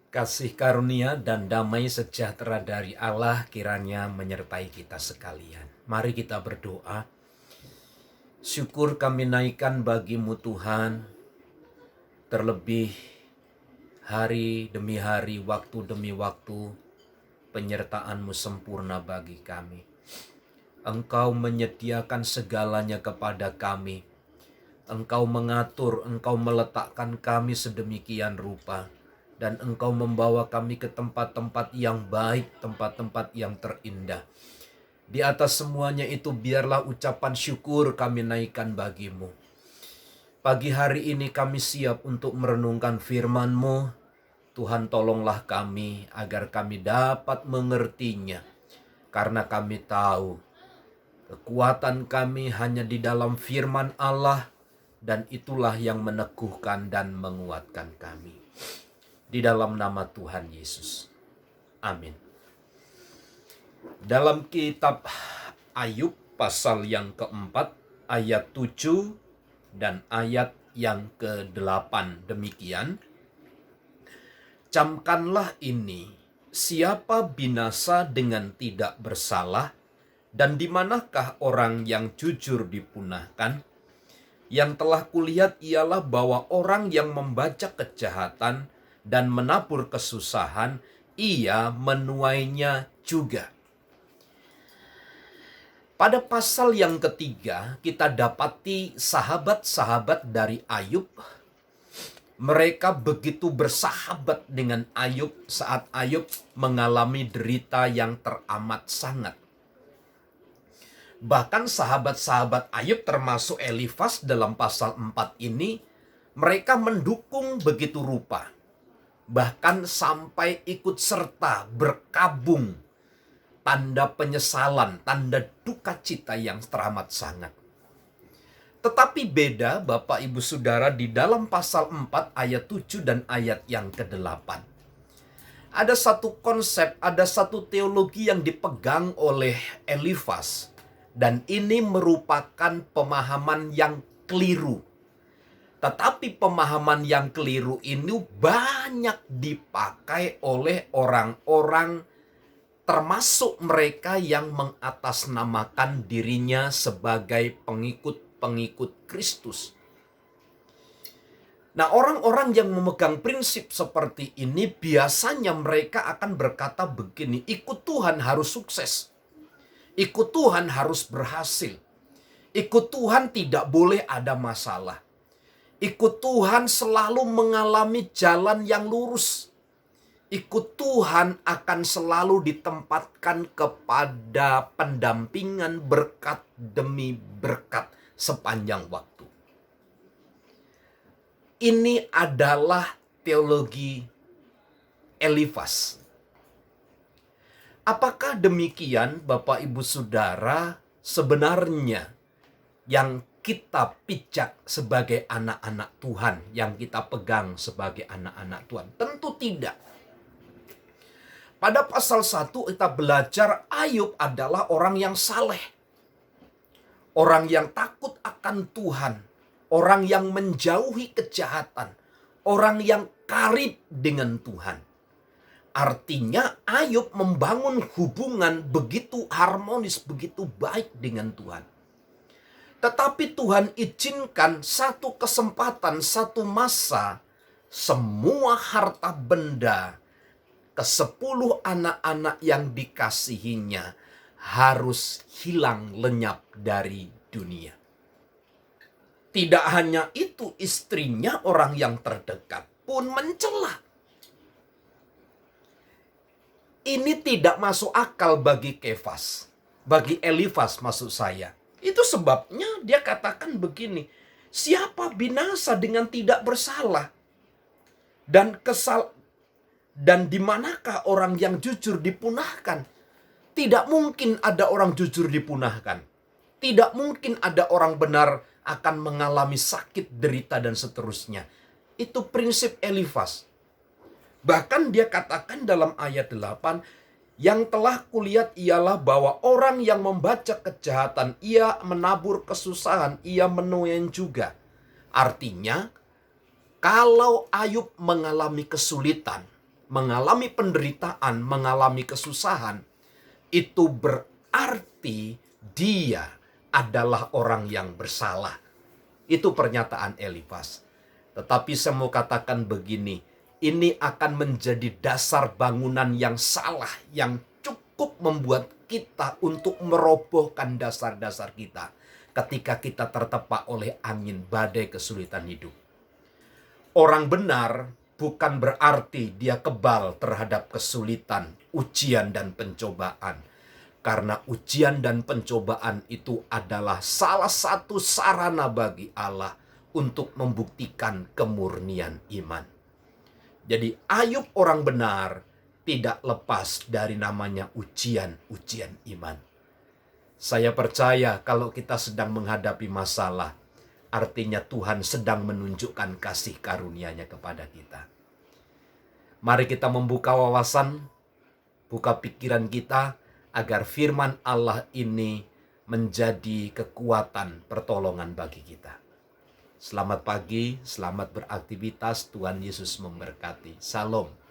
Kasih karunia dan damai sejahtera dari Allah kiranya menyertai kita sekalian. Mari kita berdoa. Syukur kami naikkan bagi-Mu Tuhan, terlebih hari demi hari, waktu demi waktu, penyertaan-Mu sempurna bagi kami. Engkau menyediakan segalanya kepada kami. Engkau mengatur, Engkau meletakkan kami sedemikian rupa. Dan Engkau membawa kami ke tempat-tempat yang baik, tempat-tempat yang terindah. Di atas semuanya itu biarlah ucapan syukur kami naikkan bagi-Mu. Pagi hari ini kami siap untuk merenungkan firman-Mu. Tuhan tolonglah kami agar kami dapat mengertinya. Karena kami tahu kekuatan kami hanya di dalam firman Allah. Dan itulah yang meneguhkan dan menguatkan kami. Di dalam nama Tuhan Yesus. Amin. Dalam kitab Ayub pasal yang keempat ayat 7 dan ayat yang ke-8 demikian. Camkanlah ini, siapa binasa dengan tidak bersalah, dan di manakah orang yang jujur dipunahkan? Yang telah kulihat ialah bahwa orang yang membaca kejahatan dan menabur kesusahan, ia menuainya juga. Pada pasal yang ketiga, kita dapati sahabat-sahabat dari Ayub. Mereka begitu bersahabat dengan Ayub saat Ayub mengalami derita yang teramat sangat. Bahkan sahabat-sahabat Ayub termasuk Elifas dalam pasal 4 ini, mereka mendukung begitu rupa. Bahkan sampai ikut serta berkabung, tanda penyesalan, tanda duka cita yang teramat sangat. Tetapi beda Bapak Ibu Saudara di dalam pasal 4 ayat 7 dan ayat yang ke-8. Ada satu konsep, ada satu teologi yang dipegang oleh Elifas. Dan ini merupakan pemahaman yang keliru. Tetapi pemahaman yang keliru ini banyak dipakai oleh orang-orang, termasuk mereka yang mengatasnamakan dirinya sebagai pengikut-pengikut Kristus. Nah, orang-orang yang memegang prinsip seperti ini biasanya mereka akan berkata begini, ikut Tuhan harus sukses. Ikut Tuhan harus berhasil. Ikut Tuhan tidak boleh ada masalah. Ikut Tuhan selalu mengalami jalan yang lurus. Ikut Tuhan akan selalu ditempatkan kepada pendampingan berkat demi berkat sepanjang waktu. Ini adalah teologi Elifas. Apakah demikian Bapak Ibu Saudara sebenarnya yang kita pijak sebagai anak-anak Tuhan, yang kita pegang sebagai anak-anak Tuhan? Tentu tidak. Pada pasal 1 kita belajar Ayub adalah orang yang saleh. Orang yang takut akan Tuhan. Orang yang menjauhi kejahatan. Orang yang karib dengan Tuhan. Artinya Ayub membangun hubungan begitu harmonis, begitu baik dengan Tuhan. Tetapi Tuhan izinkan satu kesempatan, satu masa, semua harta benda ke-10 anak-anak yang dikasihinya harus hilang lenyap dari dunia. Tidak hanya itu, istrinya, orang yang terdekat pun mencela. Ini tidak masuk akal bagi Kefas, bagi Elifas maksud saya. Itu sebabnya dia katakan begini, siapa binasa dengan tidak bersalah? Dan di manakah orang yang jujur dipunahkan? Tidak mungkin ada orang jujur dipunahkan. Tidak mungkin ada orang benar akan mengalami sakit, derita, dan seterusnya. Itu prinsip Elifas. Bahkan dia katakan dalam ayat 8, yang telah kulihat ialah bahwa orang yang membaca kejahatan, ia menabur kesusahan, ia menuai juga. Artinya, kalau Ayub mengalami kesulitan, mengalami penderitaan, mengalami kesusahan, itu berarti dia adalah orang yang bersalah. Itu pernyataan Elifas. Tetapi saya mau katakan begini, ini akan menjadi dasar bangunan yang salah, yang cukup membuat kita untuk merobohkan dasar-dasar kita ketika kita tertepak oleh angin badai kesulitan hidup. Orang benar bukan berarti dia kebal terhadap kesulitan, ujian, dan pencobaan. Karena ujian dan pencobaan itu adalah salah satu sarana bagi Allah untuk membuktikan kemurnian iman. Jadi Ayub orang benar tidak lepas dari namanya ujian-ujian iman. Saya percaya kalau kita sedang menghadapi masalah, artinya Tuhan sedang menunjukkan kasih karunia-Nya kepada kita. Mari kita membuka wawasan, buka pikiran kita, agar firman Allah ini menjadi kekuatan pertolongan bagi kita. Selamat pagi, selamat beraktivitas, Tuhan Yesus memberkati. Salam.